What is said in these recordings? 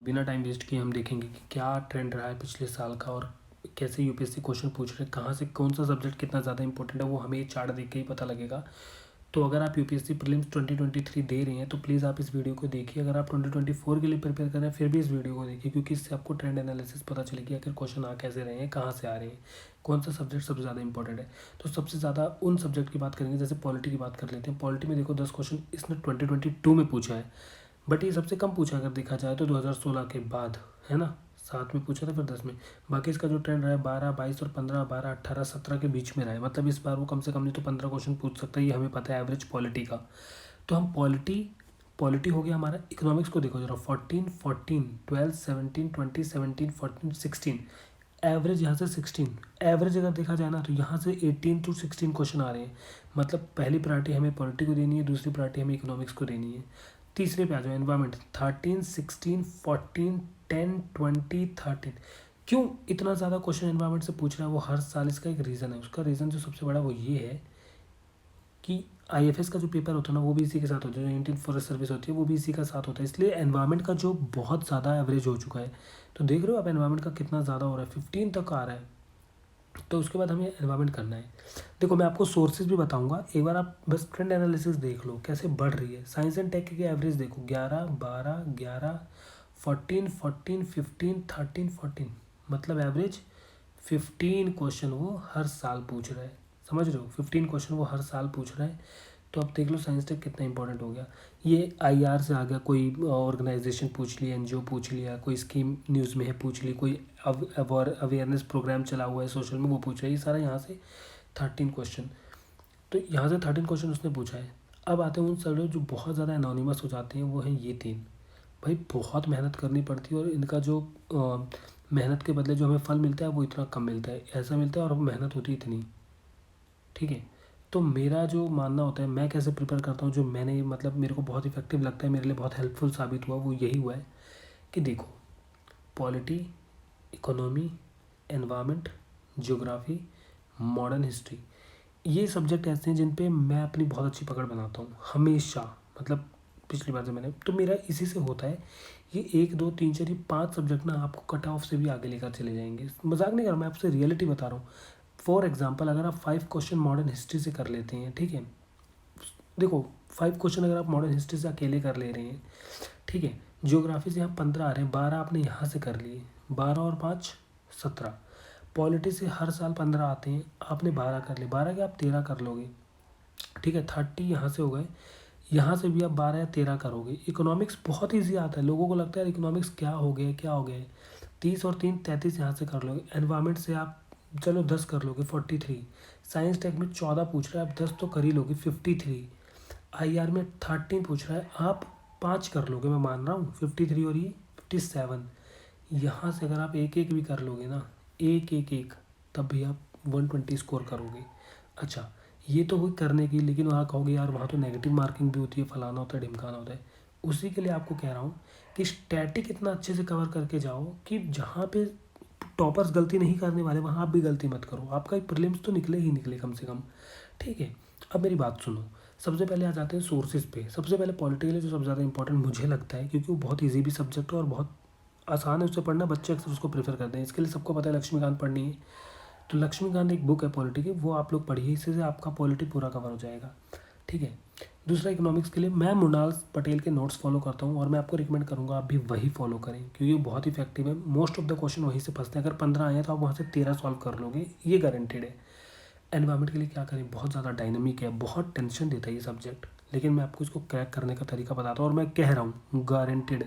बिना time waste किए हम देखेंगे कि क्या ट्रेंड रहा है पिछले साल का और कैसे यूपीएससी क्वेश्चन पूछ रहे हैं, कहाँ से कौन सा सब्जेक्ट कितना ज़्यादा इंपॉर्टेंट है वो हमें ये चार्ट देख के ही पता लगेगा। तो अगर आप यूपीएससी प्रीलिम्स 2023 दे रहे हैं तो प्लीज़ आप इस वीडियो को देखिए। अगर आप 2024 के लिए प्रिपेयर कर रहे हैं फिर भी इस वीडियो को देखिए, क्योंकि इससे आपको ट्रेंड एनालिसिस पता चलेगी आखिर क्वेश्चन आ कैसे रहे हैं, कहाँ से आ रहे हैं, कौन सा सब्जेक्ट सबसे ज़्यादा इंपॉर्टेंट है। तो सबसे ज़्यादा उन सब्जेक्ट की बात करेंगे, जैसे पॉलिटी की बात कर लेते हैं। पॉलिटी में देखो 10 क्वेश्चन इसने 2022 में पूछा है, बट ये सबसे कम पूछा अगर देखा जाए तो 2016 के बाद, है ना। 7 में पूछा था, फिर 10 में। बाकी इसका जो ट्रेंड रहा है 12, 22 और 15, 12, 18, 17 के बीच में रहा है। मतलब इस बार वो कम से कम नहीं तो 15 क्वेश्चन पूछ सकता है, ये हमें पता है एवरेज पॉलिटी का। तो हम पॉलिटी पॉलिटी हो गया हमारा। इकोनॉमिक्स को देखो जरा, 14, 14, 12, 17, 20, 17, 14, 16, एवरेज यहाँ से 16। एवरेज अगर देखा जाए ना तो यहाँ से 18 to 16 क्वेश्चन आ रहे हैं। मतलब पहली प्रायोरिटी हमें पॉलिटी को देनी है, दूसरी प्रायोरिटी हमें इकोनॉमिक्स को देनी है। तीसरे पे आ जाओ, एनवायरमेंट, 13, 16, 14, 10, 20, 13। क्यों इतना ज़्यादा क्वेश्चन एनवायरमेंट से पूछ रहा है वो हर साल? इसका एक रीज़न है। उसका रीज़न जो सबसे बड़ा वो ये है कि आईएफएस का जो पेपर होता है ना वो भी इसी के साथ होता है, जो इंडियन फॉरेस्ट सर्विस होती है वो भी इसी का साथ होता है। इसलिए एनवायरमेंट का जो बहुत ज़्यादा एवरेज हो चुका है। तो देख रहे हो आप एनवायरमेंट का कितना ज़्यादा हो रहा है, 15 तक आ रहा है। तो उसके बाद हमें एनवायरमेंट करना है। देखो मैं आपको सोर्सेज भी बताऊंगा, एक बार आप बस ट्रेंड एनालिसिस देख लो कैसे बढ़ रही है। साइंस एंड टेक की एवरेज देखो, 11, 12, 11, 14, 14, 15, 13, 14। मतलब एवरेज 15 क्वेश्चन वो हर साल पूछ रहा है। समझ रहे हो, 15 क्वेश्चन वो हर साल पूछ रहा है। तो अब देख लो साइंस टेक कितना इंपॉर्टेंट हो गया। ये आईआर से आ गया, कोई ऑर्गेनाइजेशन पूछ लिया, एनजीओ पूछ लिया, कोई स्कीम न्यूज़ में है पूछ ली, कोई अवेयरनेस प्रोग्राम चला हुआ है सोशल में वो पूछ रहा है। ये सारा यहाँ से 13 क्वेश्चन। तो यहाँ से 13 क्वेश्चन उसने पूछा है। अब आते हैं उन सर जो बहुत ज़्यादा एनोनिमस हो जाते हैं, वो हैं ये 3। भाई बहुत मेहनत करनी पड़ती है और इनका जो मेहनत के बदले जो हमें फल मिलता है वो इतना कम मिलता है, ऐसा मिलता है और मेहनत होती है इतनी। ठीक है। तो मेरा जो मानना होता है, मैं कैसे प्रिपेयर करता हूँ, जो मैंने मतलब मेरे को बहुत इफेक्टिव लगता है, मेरे लिए बहुत हेल्पफुल साबित हुआ, वो यही हुआ है कि देखो polity, economy, environment, geography, modern history, ये सब्जेक्ट ऐसे हैं जिन पे मैं अपनी बहुत अच्छी पकड़ बनाता हूँ हमेशा। मतलब पिछली बार से मैंने, तो मेरा इसी से होता है। ये 1, 2, 3, 4, ये 5 सब्जेक्ट ना आपको कट ऑफ से भी आगे लेकर चले जाएंगे। मजाक नहीं कर रहा, मैं आपसे रियलिटी बता रहा हूँ। फॉर एग्जाम्पल अगर आप 5 क्वेश्चन मॉडर्न हिस्ट्री से कर लेते हैं, ठीक है। देखो 5 क्वेश्चन अगर आप मॉडर्न हिस्ट्री से अकेले कर ले रहे हैं, ठीक है। ज्योग्राफी से यहाँ 15 आ रहे हैं, 12 आपने यहाँ से कर लिए, 12 और 5 17। पॉलिटी से हर साल 15 आते हैं, आपने 12 कर लिए, 12 के आप 13 कर लोगे, ठीक है। 30 यहाँ से हो गए, यहाँ से भी आप 12 या 13 करोगे। इकोनॉमिक्स बहुत ईजी आता है, लोगों को लगता है इकोनॉमिक्स क्या हो गया क्या हो गया। 30 और 3 33 यहाँ से कर लोगे। एनवायरमेंट से आप चलो 10 कर लोगे, 43। साइंस टेक में 14 पूछ रहा है, आप 10 तो कर ही लोगे, 53। आईआर में 13 पूछ रहा है, आप 5 कर लोगे, मैं मान रहा हूँ, 53 और ये 57। यहाँ से अगर आप एक एक भी कर लोगे ना, एक एक एक, तब भी आप 120 स्कोर करोगे। अच्छा, ये तो हुई करने की, लेकिन वहाँ कहोगे यार वहाँ तो नेगेटिव मार्किंग भी होती है, फलाना होता है, ढिमकाना होता है। उसी के लिए आपको कह रहा हूँ कि स्टैटिक इतना अच्छे से कवर करके जाओ कि जहाँ पे टॉपर्स गलती नहीं करने वाले वहाँ आप भी गलती मत करो। आपका प्रीलिम्स तो निकले ही निकले कम से कम, ठीक है। अब मेरी बात सुनो, सबसे पहले आ जाते हैं सोर्सेज पे। सबसे पहले पॉलिटिकल जो सबसे ज़्यादा इंपॉर्टेंट मुझे लगता है, क्योंकि वो बहुत ईजी भी सब्जेक्ट है और बहुत आसान है उससे पढ़ना, बच्चे अक्सर उसको प्रेफर करते हैं। इसके लिए सबको पता है लक्ष्मीकांत पढ़नी है, तो लक्ष्मीकांत एक बुक है पॉलिटी की, वो आप लोग पढ़िए, इससे से आपका पॉलिटी पूरा कवर हो जाएगा, ठीक है। दूसरा इकोनॉमिक्स के लिए मैं मृणाल पटेल के नोट्स फॉलो करता हूँ और मैं आपको रिकमेंड करूँगा आप भी वही फॉलो करें, क्योंकि वो बहुत इफेक्टिव है। मोस्ट ऑफ द क्वेश्चन वहीं से फंसते हैं। अगर 15 आए तो आप वहाँ से 13 सॉल्व कर लोगे, ये गारंटेड है। एनवायरमेंट के लिए क्या करें, बहुत ज़्यादा डायनामिक है, बहुत टेंशन देता है ये सब्जेक्ट, लेकिन मैं आपको इसको क्रैक करने का तरीका बताता हूँ और मैं कह रहा हूँ गारंटेड।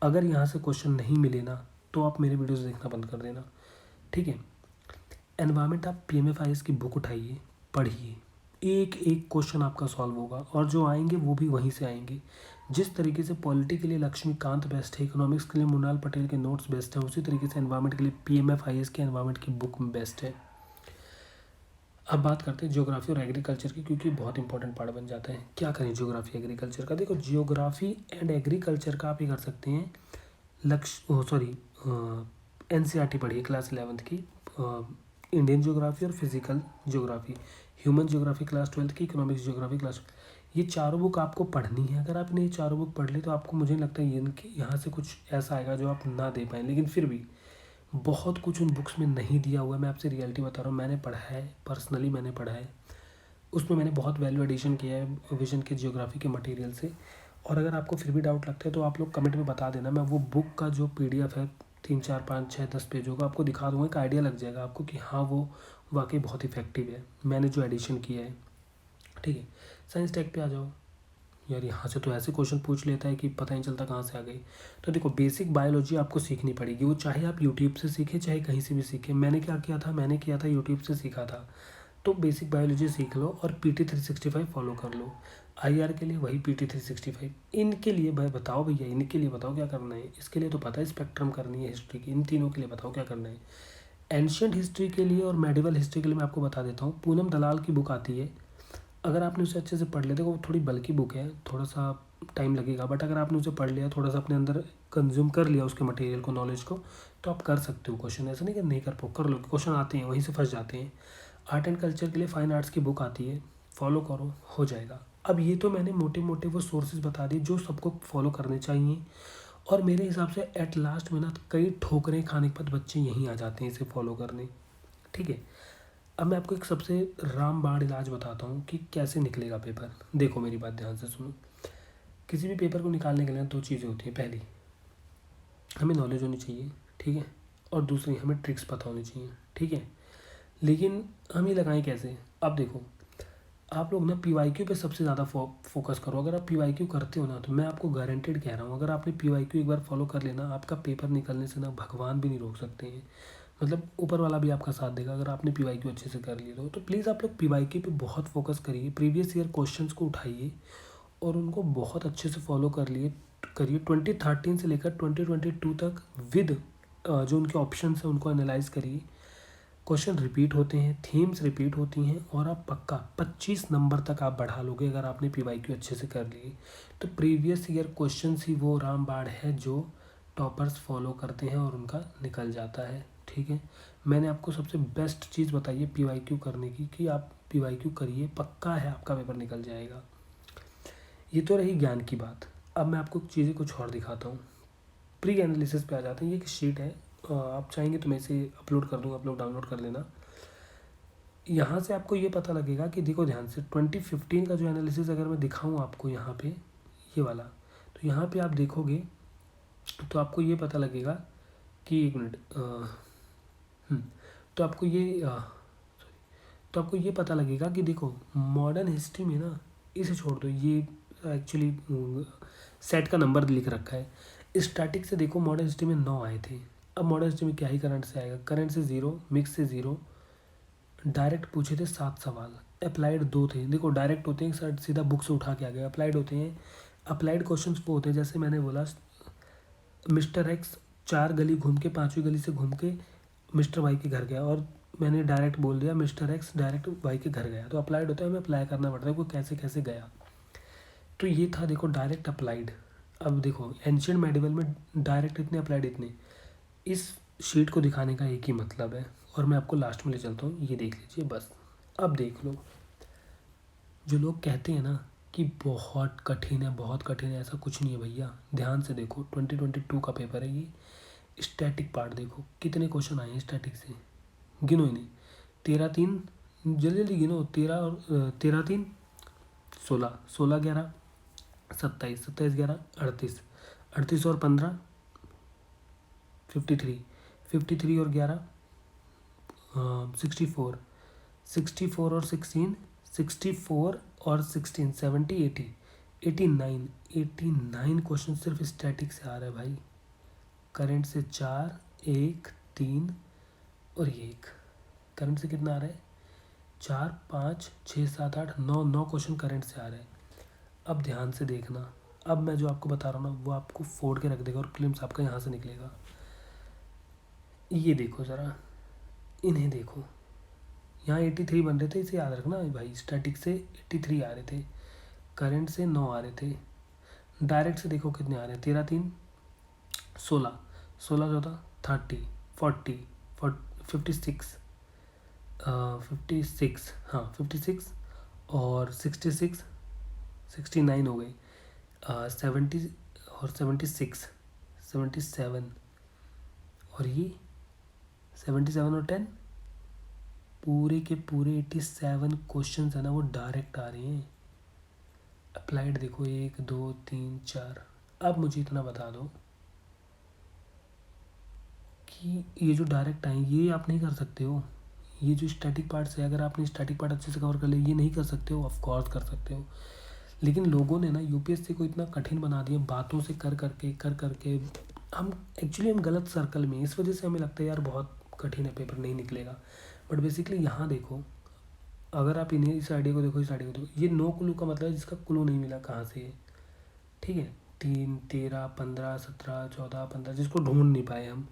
अगर यहाँ से क्वेश्चन नहीं मिले ना तो आप मेरे वीडियोस देखना बंद कर देना, ठीक है। एनवायरमेंट आप पीएमएफआईएस की बुक उठाइए, पढ़िए, एक एक क्वेश्चन आपका सॉल्व होगा और जो आएंगे वो भी वहीं से आएंगे। जिस तरीके से पॉलिटी के लिए लक्ष्मीकांत बेस्ट है, इकोनॉमिक्स के लिए मृणाल पटेल के नोट्स बेस्ट है, उसी तरीके से एनवायरमेंट के लिए पीएमएफआईएस के एनवायरमेंट की बुक बेस्ट है। अब बात करते हैं ज्योग्राफी और एग्रीकल्चर की, क्योंकि बहुत इंपॉर्टेंट पार्ट बन जाता है। क्या करें ज्योग्राफी एग्रीकल्चर का? देखो ज्योग्राफी एंड एग्रीकल्चर का आप ये कर सकते हैं, एनसीईआरटी पढ़िए क्लास 11th की, इंडियन ज्योग्राफी और physical geography, human geography class 12th की, इकोनॉमिक्स ज्योग्राफी क्लास। ये चारों बुक आपको पढ़नी है। अगर आपने ये चारों बुक पढ़ ली तो आपको, मुझे लगता है इनके यहाँ से कुछ ऐसा आएगा जो आप ना दे पाएँ, लेकिन फिर भी बहुत कुछ उन बुक्स में नहीं दिया हुआ है। मैं आपसे रियलिटी बता रहा हूँ, मैंने पढ़ा है, पर्सनली मैंने पढ़ा है, उसमें मैंने बहुत वैल्यू एडिशन किया है विजन के जियोग्राफी के मटेरियल से। और अगर आपको फिर भी डाउट लगता है तो आप लोग कमेंट में बता देना, मैं वो बुक का जो PDF है 3 4 5 6 10 पेजों का आपको दिखा दूँगा, एक आइडिया लग जाएगा आपको कि हाँ वो वाकई बहुत इफेक्टिव है, मैंने जो एडिशन किया है। ठीक है, साइंस टेक पे आ जाओ। यार यहाँ से तो ऐसे क्वेश्चन पूछ लेता है कि पता ही नहीं चलता कहाँ से आ गई। तो देखो, बेसिक बायोलॉजी आपको सीखनी पड़ेगी, वो चाहे आप यूट्यूब से सीखें चाहे कहीं से भी सीखें। मैंने क्या किया था, मैंने किया था यूट्यूब से सीखा था। तो बेसिक बायोलॉजी सीख लो और PT 365 फॉलो कर लो। IR के लिए वही PT 365। इनके लिए भाई बताओ, भैया इनके लिए बताओ क्या करना है। इसके लिए तो पता है स्पेक्ट्रम करनी है हिस्ट्री की, इन तीनों के लिए बताओ क्या करना है। एंशियंट हिस्ट्री के लिए और मेडिवल हिस्ट्री के लिए मैं आपको बता देता हूँ, पूनम दलाल की बुक आती है। अगर आपने उसे अच्छे से पढ़ लिया, देखो वो थोड़ी बल्कि बुक है, थोड़ा सा टाइम लगेगा, बट अगर आपने उसे पढ़ लिया, थोड़ा सा अपने अंदर कंज्यूम कर लिया उसके मटेरियल को, नॉलेज को, तो आप कर सकते हो क्वेश्चन। ऐसा नहीं कि नहीं कर पाओ, कर लो, क्वेश्चन आते हैं, वहीं से फंस जाते हैं। आर्ट एंड कल्चर के लिए फाइन आर्ट्स की बुक आती है, फॉलो करो, हो जाएगा। अब ये तो मैंने मोटे मोटे वो सोर्सेज बता दिए जो सबको फॉलो करने चाहिए, और मेरे हिसाब से एट लास्ट में ना कई ठोकरें खाने के बाद बच्चे यहीं आ जाते हैं इसे फॉलो करने। ठीक है, अब मैं आपको एक सबसे रामबाण इलाज बताता हूँ कि कैसे निकलेगा पेपर। देखो मेरी बात ध्यान से सुनो। किसी भी पेपर को निकालने के लिए 2 चीज़ें होती हैं। पहली, हमें नॉलेज होनी चाहिए, ठीक है, और दूसरी, हमें ट्रिक्स पता होनी चाहिए, ठीक है। लेकिन हम ये लगाएं कैसे। अब देखो, आप लोग ना PYQ पे सबसे ज़्यादा फोकस करो। अगर आप PYQ करते हो ना, तो मैं आपको गारंटेड कह रहा हूँ, अगर आपने PYQ एक बार फॉलो कर लेना, आपका पेपर निकलने से ना भगवान भी नहीं रोक सकते हैं। मतलब ऊपर वाला भी आपका साथ देगा अगर आपने PYQ अच्छे से कर लिए तो प्लीज़ आप लोग PYQ पे बहुत फोकस करिए, प्रीवियस ईयर क्वेश्चंस को उठाइए और उनको बहुत अच्छे से फॉलो करिए 2013 से लेकर 2022 तक विद जो उनके ऑप्शन हैं उनको एनालाइज करिए। क्वेश्चन रिपीट होते हैं, थीम्स रिपीट होती हैं, और आप पक्का 25 नंबर तक आप बढ़ा लोगे अगर आपने PYQ अच्छे से कर लिए। तो प्रीवियस ईयर क्वेश्चन ही वो रामबाण है जो टॉपर्स फॉलो करते हैं और उनका निकल जाता है। ठीक है, मैंने आपको सबसे बेस्ट चीज़ बताई है PYQ करने की, कि आप PYQ करिए, पक्का है आपका पेपर निकल जाएगा। ये तो रही ज्ञान की बात। अब मैं आपको चीज़ें कुछ और दिखाता हूँ। प्री एनालिसिस पे आ जाते हैं। ये एक शीट है, आप चाहेंगे तो मैं इसे अपलोड कर दूँगा, आप लोग डाउनलोड कर लेना। यहाँ से आपको ये पता लगेगा कि देखो ध्यान से, 2015 का जो एनालिसिस अगर मैं दिखाऊँ आपको यहाँ पे, ये वाला, तो यहाँ पे आप देखोगे तो आपको ये पता लगेगा कि एक मिनट, तो आपको ये तो आपको ये पता लगेगा कि देखो मॉडर्न हिस्ट्री में ना, इसे छोड़ दो, ये एक्चुअली सेट का नंबर लिख रखा है। स्टैटिक से देखो मॉडर्न हिस्ट्री में 9 आए थे। अब मॉडर्न हिस्ट्री में क्या ही करंट से आएगा, करंट से 0, मिक्स से 0, डायरेक्ट पूछे थे 7 सवाल, अप्लाइड 2 थे। देखो डायरेक्ट होते हैं सीधा बुक से उठा के आ गए, अप्लाइड होते हैं। अप्लाइड क्वेश्चन वो होते हैं जैसे मैंने बोला, मिस्टर एक्स 4 गली घूम के 5वीं गली से घूम के मिस्टर वाई के घर गया, और मैंने डायरेक्ट बोल दिया मिस्टर एक्स डायरेक्ट वाई के घर गया, तो अप्लाइड होता है, हमें अप्लाई करना पड़ता है वो कैसे कैसे गया। तो ये था देखो डायरेक्ट अप्लाइड। अब देखो एंशियंट मेडिवल में डायरेक्ट इतने, अप्लाइड इतने। इस शीट को दिखाने का एक ही मतलब है, और मैं आपको लास्ट में ले चलता हूँ, ये देख लीजिए बस। अब देख लो, जो लोग कहते हैं ना कि बहुत कठिन है बहुत कठिन है, ऐसा कुछ नहीं है भैया। ध्यान से देखो, 2022 का पेपर है ये। स्टैटिक पार्ट देखो कितने क्वेश्चन आए हैं स्टैटिक से, गिनो इन्हें। 13 3, जल्दी जल्दी गिनो, 13 और 13 3 16, 16 11 27, 27 11 38, 38 और 15 53, 53 और 11 64, 64 और 16 64 और 16 70 80, 89, 89 क्वेश्चन सिर्फ स्टैटिक से आ रहा है भाई। करंट से 4, 1, 3 और ये एक। करंट से कितना आ रहा है, 4 5 6 7 8 9, 9 क्वेश्चन करंट से आ रहे हैं। अब ध्यान से देखना, अब मैं जो आपको बता रहा हूँ ना वो आपको फोड़ के रख देगा, और प्रीलिम्स आपका यहाँ से निकलेगा। ये देखो ज़रा, इन्हें देखो, यहाँ 83 बन रहे थे, इसे याद रखना भाई। स्टैटिक से 83 आ रहे थे, करंट से 9 आ रहे थे, डायरेक्ट से देखो कितने आ रहे हैं, 13 3 16, 16 14 30 40 56 56, हाँ 56 और 66 69 हो गए, 70 और 76, 77, और ये 77 और 10, पूरे के पूरे 87 क्वेश्चन है ना वो डायरेक्ट आ रहे हैं। अप्लाइड देखो 1 2 3 4। अब मुझे इतना बता दो कि ये जो डायरेक्ट आए ये आप नहीं कर सकते हो। ये जो स्टैटिक पार्ट है, अगर आपने स्टैटिक पार्ट अच्छे से कवर कर लिया, ये नहीं कर सकते हो, ऑफ कोर्स कर सकते हो। लेकिन लोगों ने ना यूपीएससी को इतना कठिन बना दिया बातों से कर करके हम एक्चुअली हम गलत सर्कल में, इस वजह से हमें लगता है यार बहुत कठिन है, पेपर नहीं निकलेगा। बट बेसिकली यहाँ देखो, अगर आप इन्हें इस आइडिया को देखो, इस आइडिया को देखो, ये नो क्लू का मतलब है जिसका क्लू नहीं मिला कहाँ से है, ठीक है। 3 13 15 17 14 15 जिसको ढूंढ नहीं पाए हम,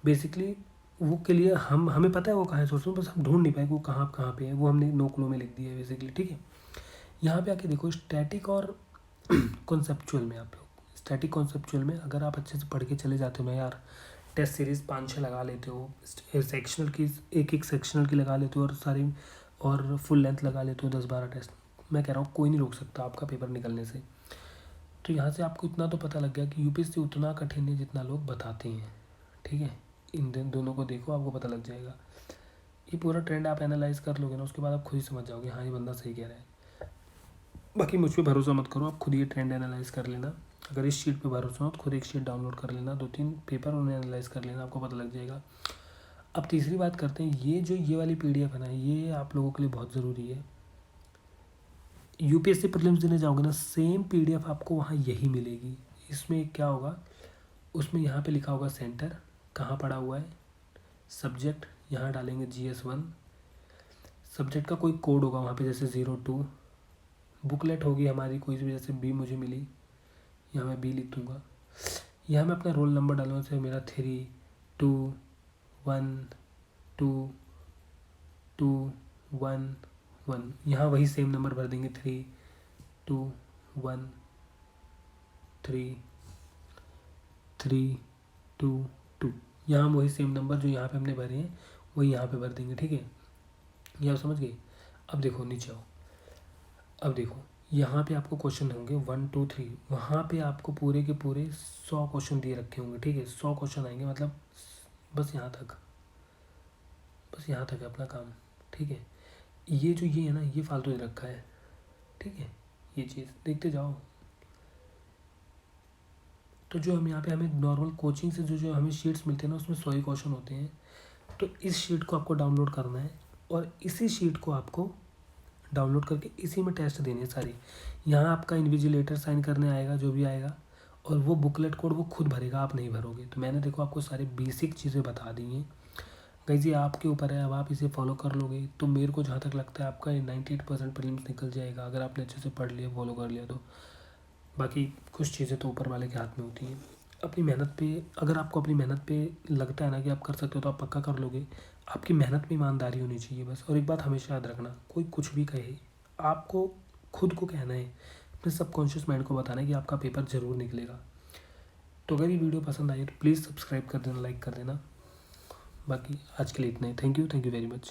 बेसिकली वो के लिए हम हमें पता है वो कहाँ है सोर्स में, बस हम ढूंढ नहीं पाए वो कहाँ पे है, वो हमने नो क्लू में लिख दिया है बेसिकली, ठीक है। यहाँ पे आके देखो स्टैटिक और कॉन्सेप्चुअल में, आप लोग स्टैटिक कॉन्सेप्चुअल में अगर आप अच्छे से पढ़ के चले जाते हो ना यार, टेस्ट सीरीज़ 5-6 लगा लेते हो, सेक्शनल की एक सेक्शनल की लगा लेते हो, और सारी और फुल लेंथ लगा लेते हो 10-12 टेस्ट, मैं कह रहा हूँ कोई नहीं रोक सकता आपका पेपर निकलने से। तो यहाँ से आपको इतना तो पता लग गया कि यूपीएससी उतना कठिन है जितना लोग बताते हैं, ठीक है। इन दोनों को देखो, आपको पता लग जाएगा। ये पूरा ट्रेंड आप एनालाइज कर लोगे ना, उसके बाद आप खुद ही समझ जाओगे हाँ ये बंदा सही कह रहा है। बाकी मुझ पर भरोसा मत करो, आप खुद ये ट्रेंड एनालाइज कर लेना। अगर इस शीट पे भरोसा हो तो खुद एक शीट डाउनलोड कर लेना, 2-3 पेपर उन्हें एनालाइज कर लेना, आपको पता लग जाएगा। अब तीसरी बात करते हैं, ये वाली पीडीएफ है ना, ये आप लोगों के लिए बहुत ज़रूरी है। यूपीएससी प्रीलिम्स देने जाओगे ना, सेम पीडीएफ आपको वहाँ यही मिलेगी। इसमें क्या होगा, उसमें यहाँ पे लिखा होगा सेंटर कहाँ पड़ा हुआ है, सब्जेक्ट यहाँ डालेंगे GS1, सब्जेक्ट का कोई कोड होगा वहाँ पे जैसे 02, बुकलेट होगी हमारी कोई भी, जैसे B मुझे मिली, यहाँ मैं B लिख दूँगा। यहाँ मैं अपना रोल नंबर डालूँगा, जैसे मेरा 3 2 1 2 2 1 1, यहाँ वही सेम नंबर भर देंगे 3 2 1 3 3 2 2, यहाँ हम वही सेम नंबर जो यहाँ पे हमने भरे हैं वही यहाँ पे भर देंगे, ठीक है। ये आप समझ गए। अब देखो नीचे आओ, अब देखो यहाँ पे आपको क्वेश्चन होंगे 1 2 3, वहाँ पे आपको पूरे के पूरे 100 क्वेश्चन दिए रखे होंगे, ठीक है। 100 क्वेश्चन आएंगे, मतलब बस यहाँ तक, बस यहाँ तक है अपना काम, ठीक है। ये है ना, ये फालतू दे रखा है, ठीक है। ये चीज़ देखते जाओ। तो जो हम यहाँ पे हमें नॉर्मल कोचिंग से जो हमें शीट्स मिलते हैं ना, उसमें 100 ही क्वेश्चन होते हैं। तो इस शीट को आपको डाउनलोड करना है, और इसी शीट को आपको डाउनलोड करके इसी में टेस्ट देने हैं सारे। यहाँ आपका इन्विजिलेटर साइन करने आएगा, जो भी आएगा, और वो बुकलेट कोड वो खुद भरेगा, आप नहीं भरोगे। तो मैंने देखो आपको सारे बेसिक चीज़ें बता दी हैं गाइस, ये आपके ऊपर है। अब आप इसे फॉलो कर लोगे तो मेरे को जहाँ तक लगता है आपका 98% प्रीलिम्स निकल जाएगा, अगर आपने अच्छे से पढ़ लिया, फॉलो कर लिया तो। बाकी कुछ चीज़ें तो ऊपर वाले के हाथ में होती हैं। अपनी मेहनत पे, अगर आपको अपनी मेहनत पे लगता है ना कि आप कर सकते हो, तो आप पक्का कर लोगे। आपकी मेहनत में ईमानदारी होनी चाहिए बस। और एक बात हमेशा याद रखना, कोई कुछ भी कहे, आपको खुद को कहना है, अपने सबकॉन्शियस माइंड को बताना है कि आपका पेपर ज़रूर निकलेगा। तो अगर ये वीडियो पसंद आई तो प्लीज़ सब्सक्राइब कर देना, लाइक कर देना। बाकी आज के लिए इतना ही। Thank you very much.